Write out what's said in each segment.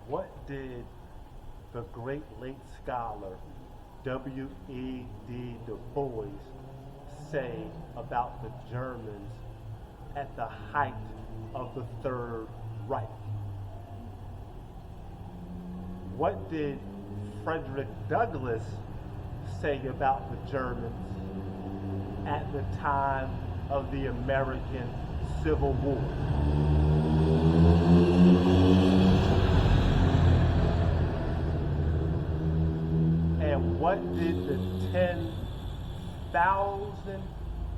What did the great late scholar W.E.B. Dubois say about the Germans at the height of the Third Reich? What did Frederick Douglass say about the Germans at the time of the American Civil War? And what did the 10,000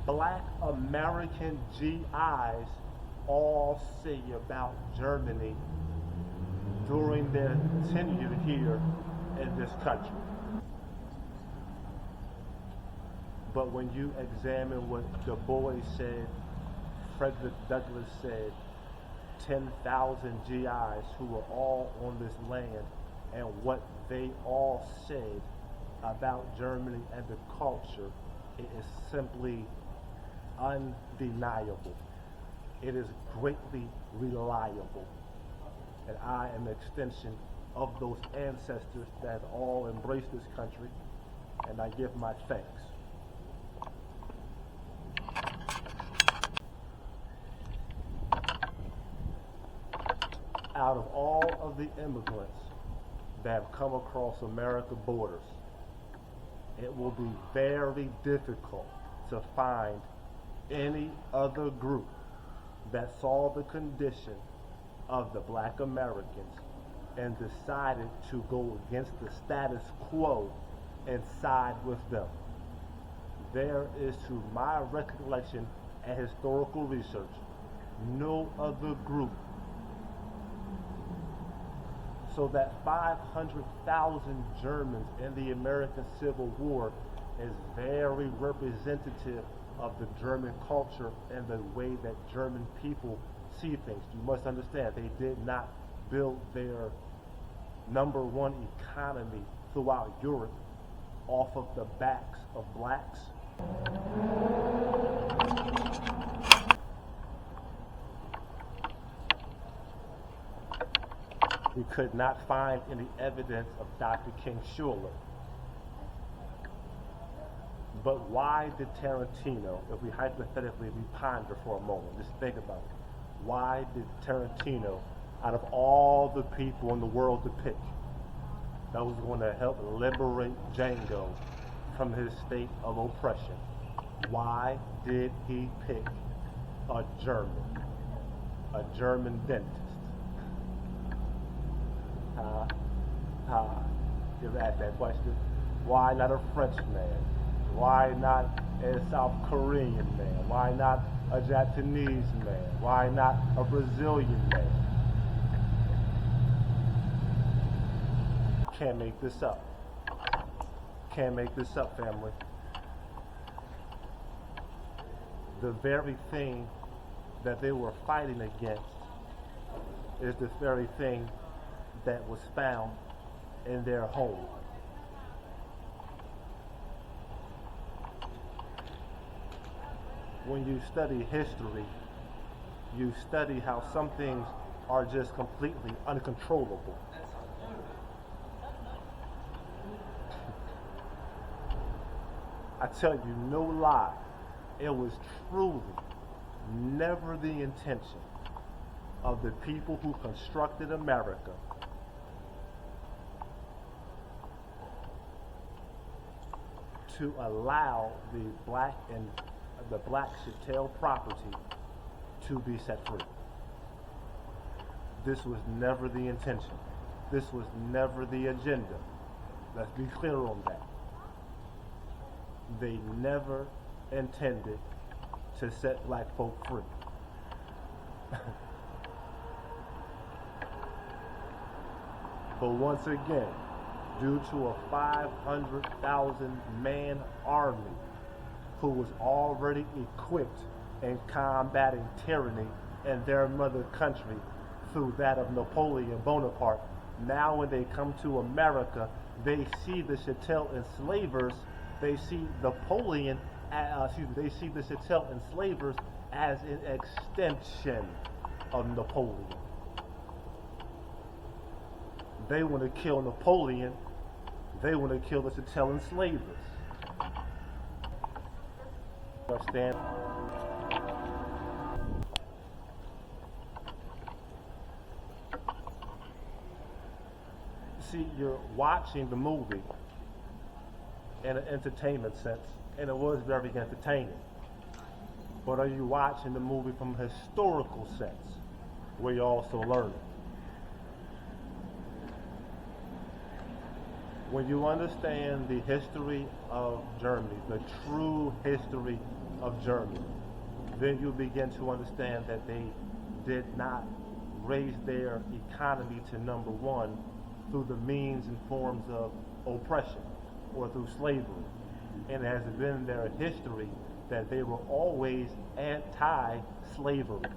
Black American GIs all say about Germany during their tenure here in this country? But when you examine what Dubois said, Frederick Douglass said, 10,000 GIs who were all on this land, and what they all said about Germany and the culture, it is simply undeniable. It is greatly reliable. And I am an extension of those ancestors that have all embraced this country, and I give my thanks. Out of all of the immigrants that have come across America's borders, it will be very difficult to find any other group that saw the condition of the Black Americans and decided to go against the status quo and side with them. There is, to my recollection and historical research, no other group. So that 500,000 Germans in the American Civil War is very representative of the German culture and the way that German people see things. You must understand, they did not build their number one economy throughout Europe off of the backs of blacks. We could not find any evidence of Dr. King Schuller. But why did Tarantino, if we hypothetically ponder for a moment, just think about it, why did Tarantino, out of all the people in the world to pick, that was going to help liberate Django from his state of oppression, why did he pick a German dentist? You ever asked that question? Why not a French man? Why not a South Korean man? Why not a Japanese man? Why not a Brazilian man? Can't make this up. Can't make this up, family. The very thing that they were fighting against is the very thing that was found in their home. When you study history, you study how some things are just completely uncontrollable. I tell you, no lie, it was truly never the intention of the people who constructed America to allow the black chattel property to be set free. This was never the intention. This was never the agenda. Let's be clear on that. They never intended to set black folk free. But once again, due to a 500,000 man army who was already equipped in combating tyranny in their mother country through that of Napoleon Bonaparte, now when they come to America, they see the chattel enslavers, they see Napoleon, they see the chattel enslavers as an extension of Napoleon. They want to kill Napoleon. They want to kill us to tell enslavers. Understand? See, you're watching the movie in an entertainment sense, and it was very entertaining. But are you watching the movie from a historical sense, where you're also learning? When you understand the history of Germany, the true history of Germany, then you begin to understand that they did not raise their economy to number one through the means and forms of oppression or through slavery. And it has been their history that they were always anti-slavery.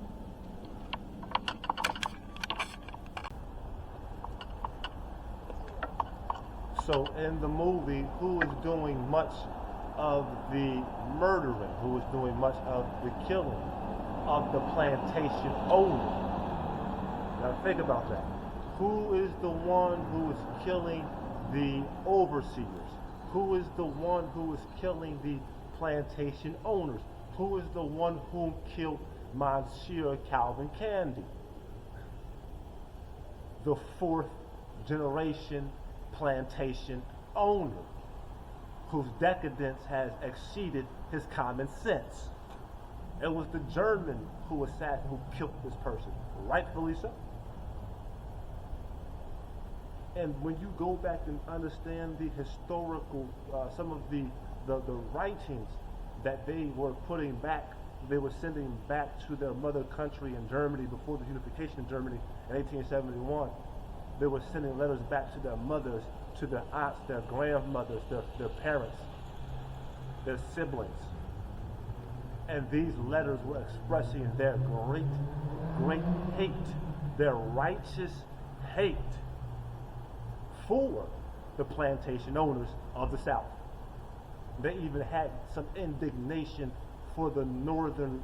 So in the movie, who is doing much of the murdering, who is doing much of the killing of the plantation owner? Now think about that. Who is the one who is killing the overseers? Who is the one who is killing the plantation owners? Who is the one who killed Monsieur Calvin Candy? The fourth generation plantation owner, whose decadence has exceeded his common sense. It was the German who killed this person, rightfully so. And when you go back and understand the historical, some of the writings that they were putting back, they were sending back to their mother country in Germany before the unification of Germany in 1871, they were sending letters back to their mothers, to their aunts, their grandmothers, their parents, their siblings. And these letters were expressing their great hate, their righteous hate for the plantation owners of the South. They even had some indignation for the northern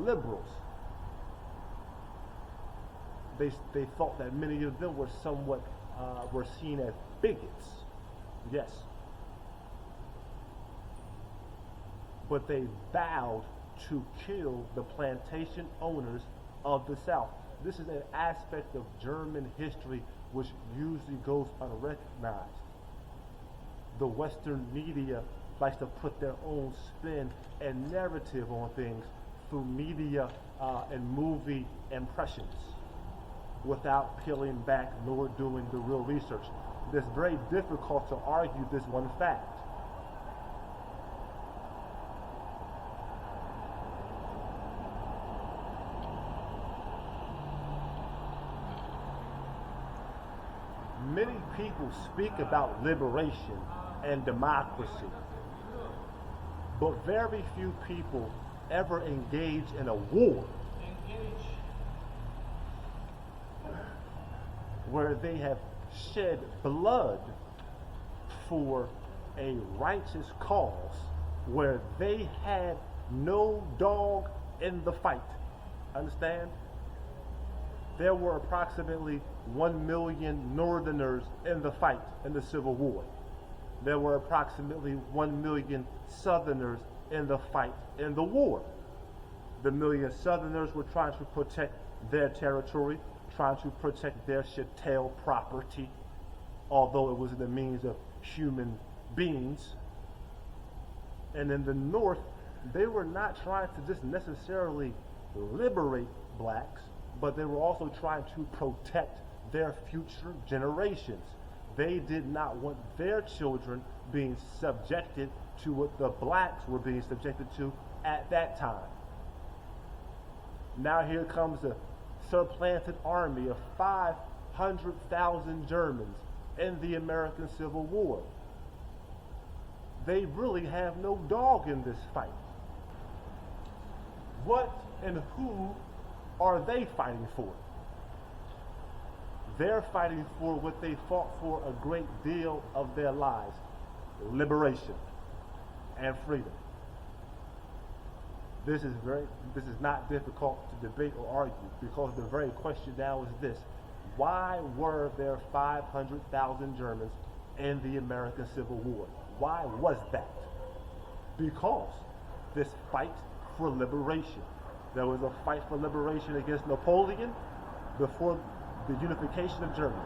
liberals. They thought that many of them were somewhat were seen as bigots. Yes. But they vowed to kill the plantation owners of the South. This is an aspect of German history which usually goes unrecognized. The Western media likes to put their own spin and narrative on things through media and movie impressions, without peeling back nor doing the real research. It's very difficult to argue this one fact. Many people speak about liberation and democracy, but very few people ever engage in a war where they have shed blood for a righteous cause, where they had no dog in the fight. Understand? There were approximately 1 million Northerners in the fight in the Civil War. There were approximately 1 million Southerners in the fight in the war. The million Southerners were trying to protect their territory, trying to protect their chattel property, although it was in the means of human beings. And in the North, they were not trying to just necessarily liberate blacks, but they were also trying to protect their future generations. They did not want their children being subjected to what the blacks were being subjected to at that time. Now here comes a supplanted army of 500,000 Germans in the American Civil War. They really have no dog in this fight. What and who are they fighting for? They're fighting for what they fought for a great deal of their lives: liberation and freedom. This is not difficult to debate or argue, because the very question now is this: Why were there 500,000 Germans in the American Civil War? Why was that? Because this fight for liberation. There was a fight for liberation against Napoleon before the unification of Germany.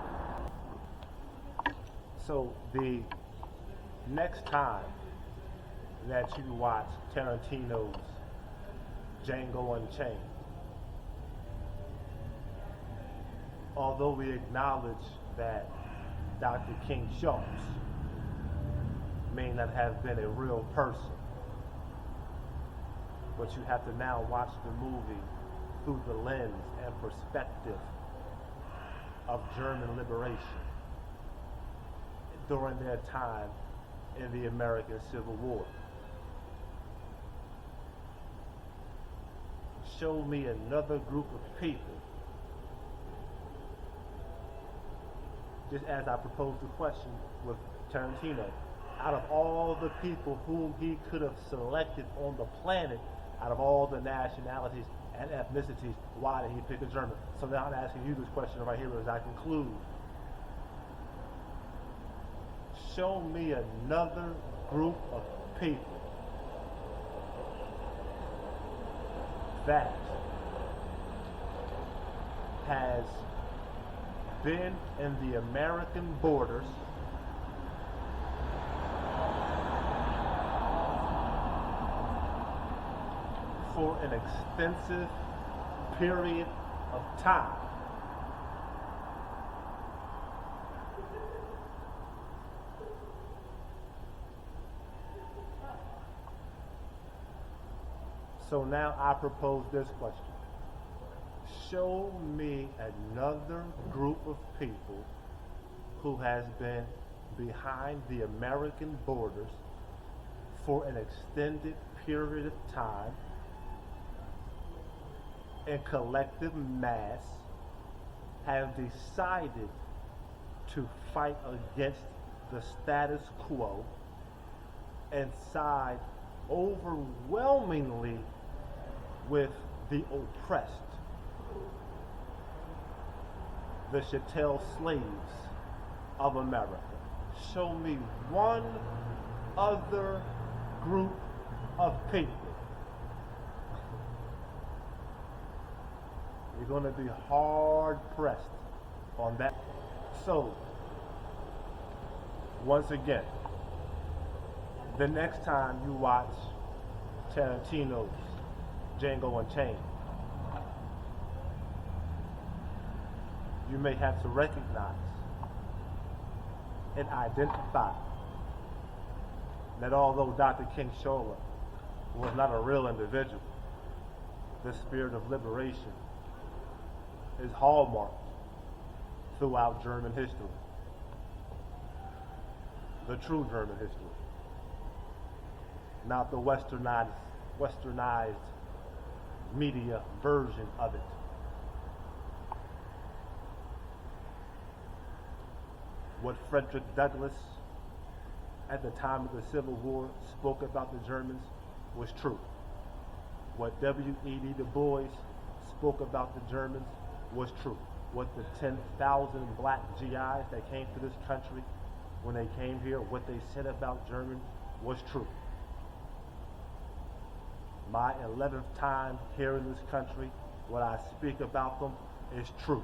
So the next time that you watch Tarantino's Django Unchained, although we acknowledge that Dr. King Schultz may not have been a real person, but you have to now watch the movie through the lens and perspective of German liberation during their time in the American Civil War. Show me another group of people, just as I proposed the question with Tarantino, out of all the people whom he could have selected on the planet, out of all the nationalities and ethnicities, why did he pick a German? So now I'm asking you this question right here as I conclude. Show me another group of people that has been in the American borders for an extensive period of time. So now I propose this question. Show me another group of people who has been behind the American borders for an extended period of time and collective mass have decided to fight against the status quo and side overwhelmingly with the oppressed, the chattel slaves of America. Show me one other group of people. You're going to be hard pressed on that. So, once again, the next time you watch Tarantino's Django Unchained, you may have to recognize and identify that although Dr. King Schultz was not a real individual, the spirit of liberation is hallmarked throughout German history, the true German history, not the westernized media version of it. What Frederick Douglass at the time of the Civil War spoke about the Germans was true. What W.E.B. Dubois spoke about the Germans was true. What the 10,000 black GIs that came to this country, when they came here, what they said about Germans was true. My 11th time here in this country, what I speak about them is true.